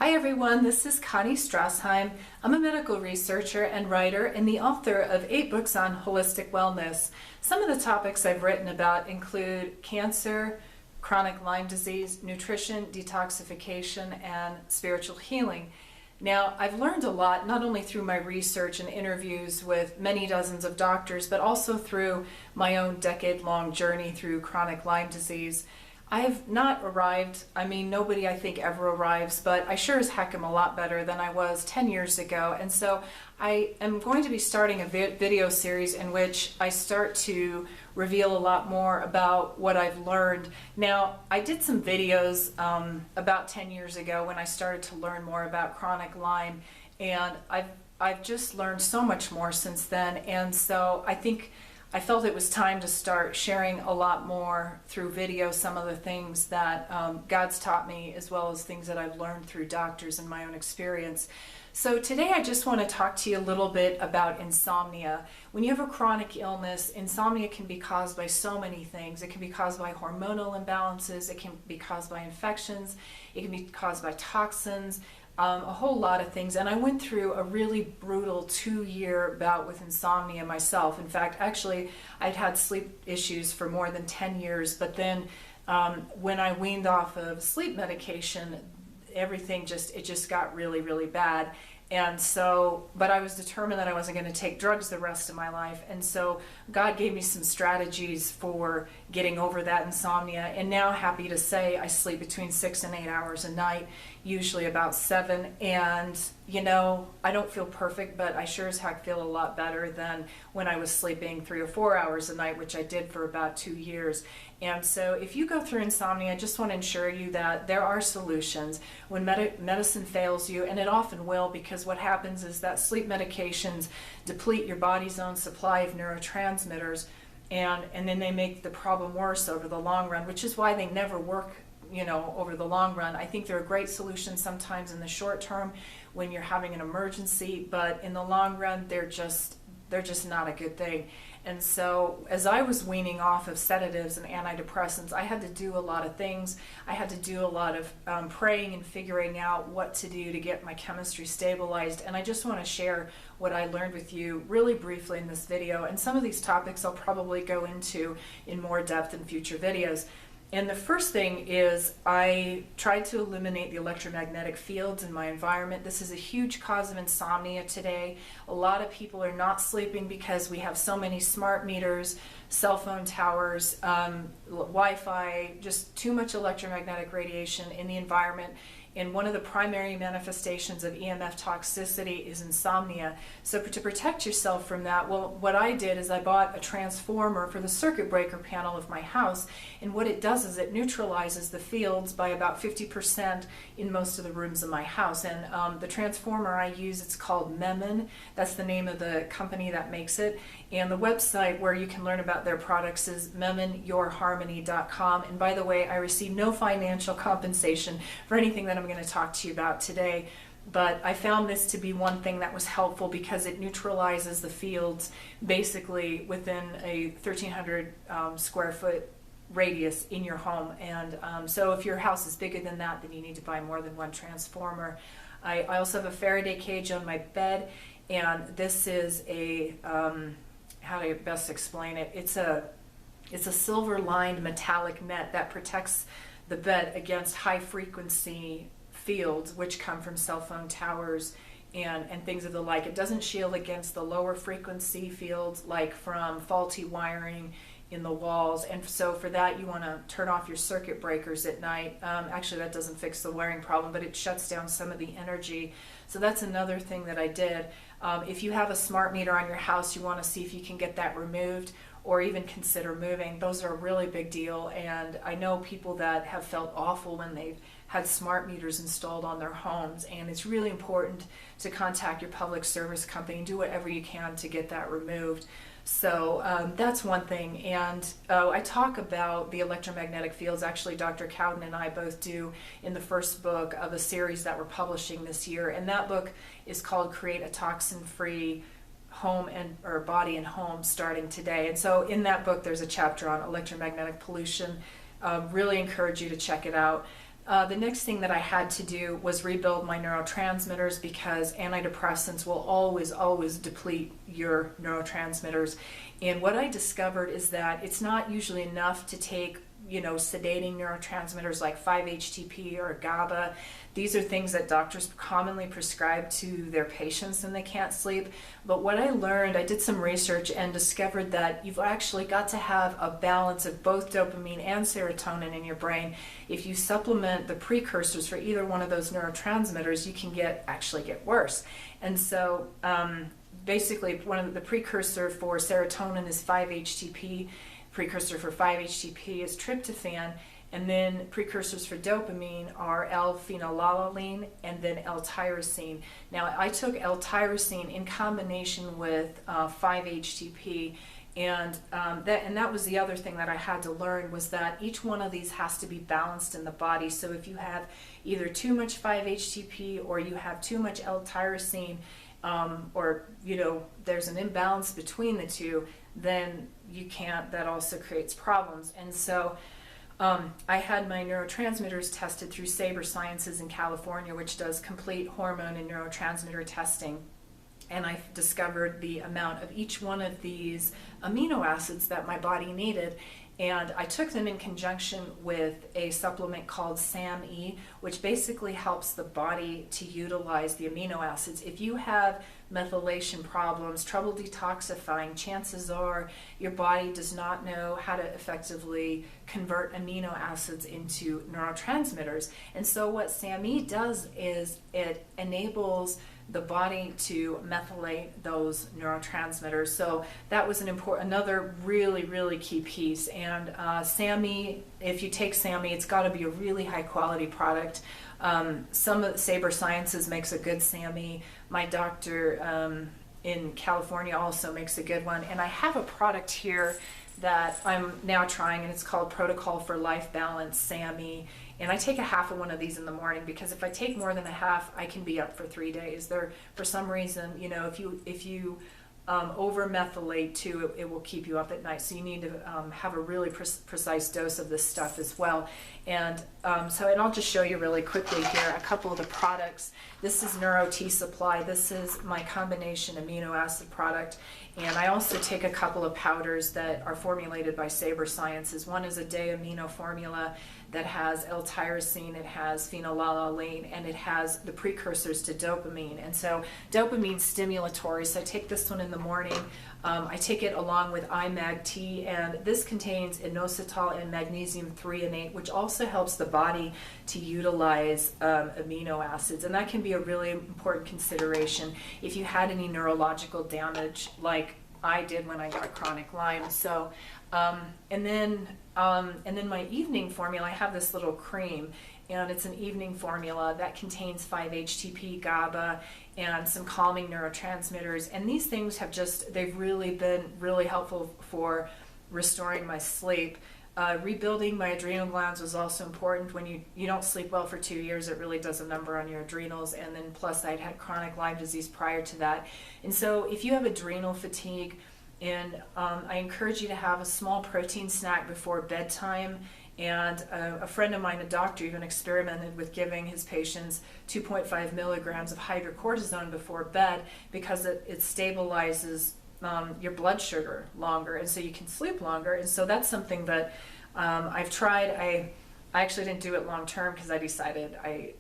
Hi everyone, this is Connie Strasheim. I'm a medical researcher and writer and the author of 8 books on holistic wellness. Some of the topics I've written about include cancer, chronic Lyme disease, nutrition, detoxification, and spiritual healing. Now, I've learned a lot, not only through my research and interviews with many dozens of doctors, but also through my own decade-long journey through chronic Lyme disease. I've not arrived, nobody I think ever arrives, but I sure as heck am a lot better than I was 10 years ago. And so I am going to be starting a video series in which I start to reveal a lot more about what I've learned. Now, I did some videos about 10 years ago when I started to learn more about chronic Lyme, and I've just learned so much more since then. And so I felt it was time to start sharing a lot more through video, some of the things that God's taught me, as well as things that I've learned through doctors and my own experience. So today I just want to talk to you a little bit about insomnia. When you have a chronic illness, insomnia can be caused by so many things. It can be caused by hormonal imbalances, it can be caused by infections, it can be caused by toxins, a whole lot of things. And I went through a really brutal 2-year bout with insomnia myself. In fact, actually, I'd had sleep issues for more than 10 years, but then when I weaned off of sleep medication, everything just got really, really bad. And so, but I was determined that I wasn't going to take drugs the rest of my life. And so God gave me some strategies for getting over that insomnia. And now, happy to say, I sleep between 6 and 8 hours a night, usually about 7. And, you know, I don't feel perfect, but I sure as heck feel a lot better than when I was sleeping 3 or 4 hours a night, which I did for about 2 years. And so if you go through insomnia, I just want to assure you that there are solutions. When medicine fails you, and it often will, because what happens is that sleep medications deplete your body's own supply of neurotransmitters, and then they make the problem worse over the long run, which is why they never work, you know, over the long run. I think they're a great solution sometimes in the short term when you're having an emergency, but in the long run, they're just not a good thing. And so as I was weaning off of sedatives and antidepressants, I had to do a lot of things. I had to do a lot of praying and figuring out what to do to get my chemistry stabilized. And I just want to share what I learned with you really briefly in this video. And some of these topics I'll probably go into in more depth in future videos. And the first thing is I tried to eliminate the electromagnetic fields in my environment. This is a huge cause of insomnia today. A lot of people are not sleeping because we have so many smart meters, cell phone towers, Wi-Fi, just too much electromagnetic radiation in the environment. And one of the primary manifestations of EMF toxicity is insomnia. So to protect yourself from that, well, what I did is I bought a transformer for the circuit breaker panel of my house. And what it does is it neutralizes the fields by about 50% in most of the rooms of my house. And the transformer I use, it's called Memin. That's the name of the company that makes it. And the website where you can learn about their products is meminyourharmony.com. And by the way, I receive no financial compensation for anything that I'm going to talk to you about today, but I found this to be one thing that was helpful because it neutralizes the fields basically within a 1,300 square foot radius in your home. And so if your house is bigger than that, then you need to buy more than one transformer. I also have a Faraday cage on my bed, and this is a how do I best explain it? It's a silver lined metallic net that protects the bed against high frequency fields which come from cell phone towers and things of the like. It doesn't shield against the lower frequency fields like from faulty wiring in the walls, and so for that you want to turn off your circuit breakers at night. Actually, that doesn't fix the wiring problem, but it shuts down some of the energy. So that's another thing that I did. If you have a smart meter on your house, you want to see if you can get that removed or even consider moving. Those are a really big deal, and I know people that have felt awful when they've had smart meters installed on their homes, and it's really important to contact your public service company and do whatever you can to get that removed. So that's one thing. And I talk about the electromagnetic fields. Actually, Dr. Cowden and I both do in the first book of a series that we're publishing this year, and that book is called Create a Toxin-Free Home or Body and Home Starting Today. And so in that book there's a chapter on electromagnetic pollution. Really encourage you to check it out. The next thing that I had to do was rebuild my neurotransmitters, because antidepressants will always deplete your neurotransmitters. And what I discovered is that it's not usually enough to take, sedating neurotransmitters like 5-HTP or GABA. These are things that doctors commonly prescribe to their patients when they can't sleep. But what I learned, I did some research and discovered that you've actually got to have a balance of both dopamine and serotonin in your brain. If you supplement the precursors for either one of those neurotransmitters, you can actually get worse. And so basically, one of the precursor for serotonin is 5-HTP. Precursor for 5-HTP is tryptophan, and then precursors for dopamine are L-phenylalanine and then L-tyrosine. Now, I took L-tyrosine in combination with 5-HTP, and that was the other thing that I had to learn, was that each one of these has to be balanced in the body. So if you have either too much 5-HTP or you have too much L-tyrosine, or there's an imbalance between the two, then that also creates problems. And so I had my neurotransmitters tested through Saber Sciences in California, which does complete hormone and neurotransmitter testing. And I discovered the amount of each one of these amino acids that my body needed. And I took them in conjunction with a supplement called SAMe, which basically helps the body to utilize the amino acids. If you have methylation problems, trouble detoxifying, chances are your body does not know how to effectively convert amino acids into neurotransmitters. And so what SAMe does is it enables the body to methylate those neurotransmitters. So that was another really key piece. And SAMe, if you take SAMe, it's got to be a really high quality product. Some of Saber Sciences makes a good SAMe. My doctor in California also makes a good one. And I have a product here that I'm now trying, and it's called Protocol for Life Balance SAMe. And I take a half of one of these in the morning, because if I take more than a half, I can be up for 3 days. For some reason, if you over methylate too, it will keep you up at night. So you need to have a really precise dose of this stuff as well. And and I'll just show you really quickly here a couple of the products. This is Neuro T Supply. This is my combination amino acid product. And I also take a couple of powders that are formulated by Saber Sciences. One is a day amino formula that has L-tyrosine, it has phenylalanine, and it has the precursors to dopamine. And so dopamine's stimulatory, so I take this one in the morning. I take it along with iMAG-T, and this contains inositol and magnesium threonate, which also helps the body to utilize amino acids. And that can be a really important consideration if you had any neurological damage like I did when I got chronic Lyme. So, and then my evening formula, I have this little cream, and it's an evening formula that contains 5-HTP, GABA, and some calming neurotransmitters. And these things they've really been really helpful for restoring my sleep. Rebuilding my adrenal glands was also important. When you don't sleep well for 2 years, it really does a number on your adrenals. And then plus I'd had chronic Lyme disease prior to that. And so if you have adrenal fatigue, and I encourage you to have a small protein snack before bedtime. And a friend of mine, a doctor, even experimented with giving his patients 2.5 milligrams of hydrocortisone before bed, because it stabilizes your blood sugar longer, and so you can sleep longer. And so that's something that I've tried. I actually didn't do it long term because I decided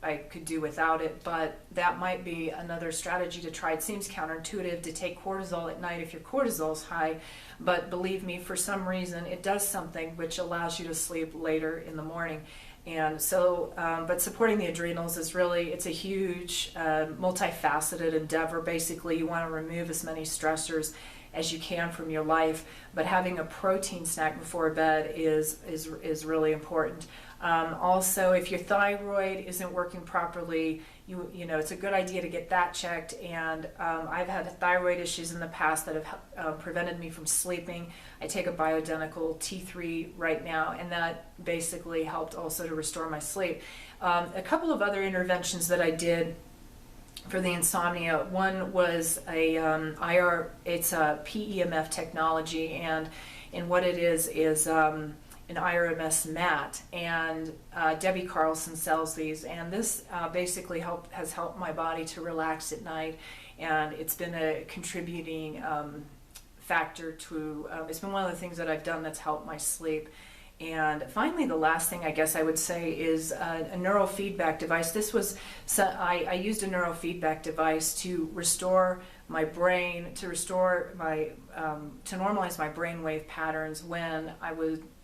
I could do without it, but that might be another strategy to try. It seems counterintuitive to take cortisol at night if your cortisol is high, but believe me, for some reason it does something which allows you to sleep later in the morning. And so, but supporting the adrenals it's a huge, multifaceted endeavor. Basically, you want to remove as many stressors as you can from your life, but having a protein snack before bed is really important. Also, if your thyroid isn't working properly, it's a good idea to get that checked. And I've had thyroid issues in the past that have prevented me from sleeping. I take a bioidentical T3 right now, and that basically helped also to restore my sleep. A couple of other interventions that I did for the insomnia. One was it's a PEMF technology, and what it is an IRMS mat, and Debbie Carlson sells these, and this basically has helped my body to relax at night, and it's been a contributing factor to, it's been one of the things that I've done that's helped my sleep. And finally, the last thing I guess I would say is a neurofeedback device. This was, I used a neurofeedback device to restore my brain, to restore my, to normalize my brainwave patterns when I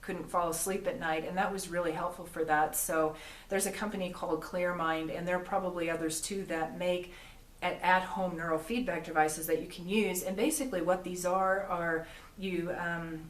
couldn't fall asleep at night, and that was really helpful for that. So there's a company called ClearMind, and there are probably others too that make at-home neurofeedback devices that you can use. And basically what these are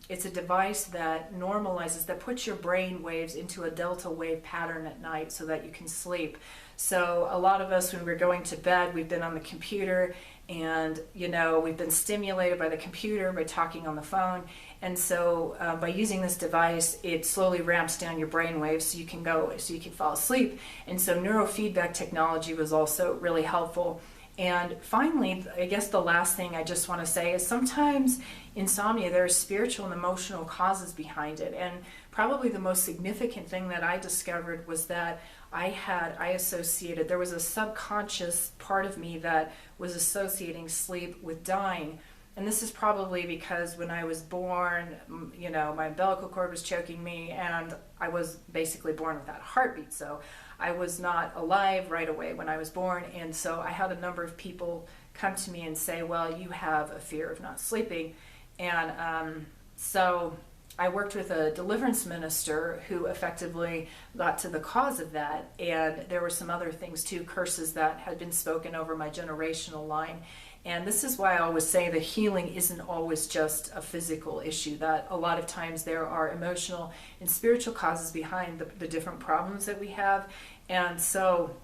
it's a device that normalizes, that puts your brain waves into a delta wave pattern at night so that you can sleep. So a lot of us, when we're going to bed, we've been on the computer, and we've been stimulated by the computer, by talking on the phone, and so by using this device, it slowly ramps down your brain waves so you can fall asleep. And so neurofeedback technology was also really helpful. And finally, I guess the last thing I just want to say is sometimes insomnia, there are spiritual and emotional causes behind it. And probably the most significant thing that I discovered was that there was a subconscious part of me that was associating sleep with dying. And this is probably because when I was born, my umbilical cord was choking me, and I was basically born without a heartbeat. So I was not alive right away when I was born. And so I had a number of people come to me and say, well, you have a fear of not sleeping. And so I worked with a deliverance minister who effectively got to the cause of that. And there were some other things too, curses that had been spoken over my generational line. And this is why I always say that healing isn't always just a physical issue, that a lot of times there are emotional and spiritual causes behind the different problems that we have. And so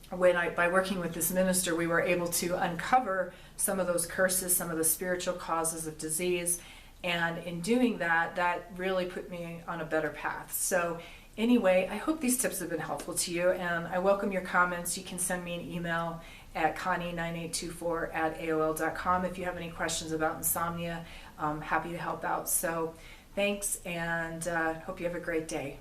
by working with this minister, we were able to uncover some of those curses, some of the spiritual causes of disease. And in doing that, that really put me on a better path. So anyway, I hope these tips have been helpful to you, and I welcome your comments. You can send me an email at connie9824@aol.com if you have any questions about insomnia. I'm happy to help out. So thanks, and hope you have a great day.